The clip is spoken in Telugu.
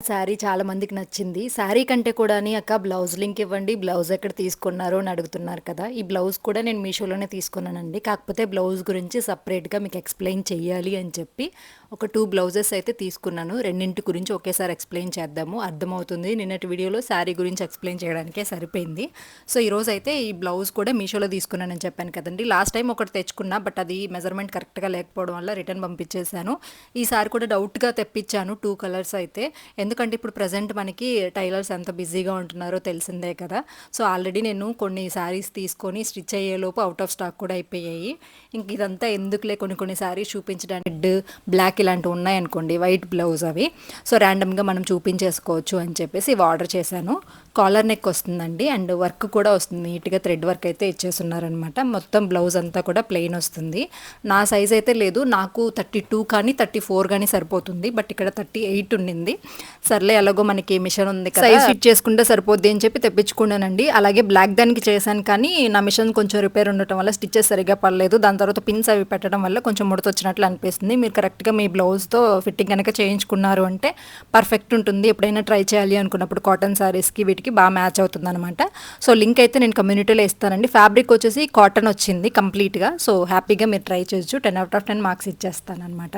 శారీ చాలా మందికి నచ్చింది. శారీ కంటే కూడాని అక్క బ్లౌజ్ లింక్ ఇవ్వండి. బ్లౌజ్ ఎక్కడ తీసుకున్నారు అని అడుగుతున్నారు కదా! ఈ బ్లౌజ్ కూడా నేను మీషోలోనే తీసుకున్నానండి. కాకపోతే బ్లౌజ్ గురించి సెపరేట్‌గా మీకు ఎక్స్‌ప్లెయిన్ చెయ్యాలి అని చెప్పి ఒక 2 బ్లౌజెస్ అయితే తీసుకున్నాను. రెండింటి గురించి ఒకేసారి ఎక్స్‌ప్లెయిన్ చేద్దాము. అర్థమవుతుంది. నిన్నటి వీడియోలో శారీ గురించి ఎక్స్‌ప్లెయిన్ చేయడానికే సరిపోయింది. సో, ఈరోజైతే ఈ బ్లౌజ్ కూడా మీషోలో తీసుకున్నానని చెప్పాను కదండీ! లాస్ట్ టైం ఒకటి తెచ్చుకున్నా. బట్ అది మెజర్‌మెంట్ కరెక్ట్‌గా లేకపోవడం వల్ల రిటర్న్ పంపించేసాను. ఈసారి కూడా డౌట్‌గా తెప్పించాను 2 కలర్స్ అయితే. ఎందుకంటే ఇప్పుడు ప్రెజెంట్ మనకి టైలర్స్ ఎంత బిజీగా ఉంటున్నారో తెలిసిందే కదా! సో, ఆల్రెడీ నేను కొన్ని శారీస్ తీసుకొని స్టిచ్ అయ్యేలోపు ఔట్ ఆఫ్ స్టాక్ కూడా అయిపోయాయి. ఇంక ఇదంతా ఎందుకులే కొన్ని శారీస్ చూపించడానికి రెడ్, బ్లాక్ ఇలాంటివి ఉన్నాయనుకోండి వైట్ బ్లౌజ్ అవి. సో, ర్యాండమ్‌గా మనం చూపించేసుకోవచ్చు అని చెప్పేసి ఇవి ఆర్డర్ చేశాను. కాలర్ నెక్ వస్తుందండి అండ్ వర్క్ కూడా వస్తుంది. నీట్‌గా థ్రెడ్ వర్క్ అయితే ఇచ్చేస్తున్నారనమాట. మొత్తం బ్లౌజ్ అంతా కూడా ప్లెయిన్ వస్తుంది. నా సైజ్ అయితే లేదు. నాకు 32 కానీ 34 కానీ సరిపోతుంది. బట్ ఇక్కడ 38 ఉండింది. సర్లే ఎలాగో మనకి మిషన్ ఉంది కదా, సైజ్ ఫిట్ చేసుకుంటే సరిపోద్ది అని చెప్పి తెప్పించుకున్నానండి. అలాగే బ్లాక్ దానికి చేశాను కానీ నా మిషన్ కొంచెం రిపేర్ ఉండటం వల్ల స్టిచెస్ సరిగ్గా పడలేదు. దాని తర్వాత పిన్స్ అవి పెట్టడం వల్ల కొంచెం ముడత వచ్చినట్లు అనిపిస్తుంది. మీరు కరెక్ట్‌గా మీ బ్లౌజ్తో ఫిట్టింగ్ కనుక చేయించుకున్నారు అంటే పర్ఫెక్ట్ ఉంటుంది. ఎప్పుడైనా ట్రై చేయాలి అనుకున్నప్పుడు కాటన్ శారీస్కి వీటికి బాగా మ్యాచ్ అవుతుంది అనమాట. సో, లింక్ అయితే నేను కమ్యూనిటీలో ఇస్తానండి. ఫ్యాబ్రిక్ వచ్చేసి కాటన్ వచ్చింది కంప్లీట్‌గా. సో, హ్యాపీగా మీరు ట్రై చేయొచ్చు. 10 out of 10 మార్క్స్ ఇచ్చేస్తాను అనమాట.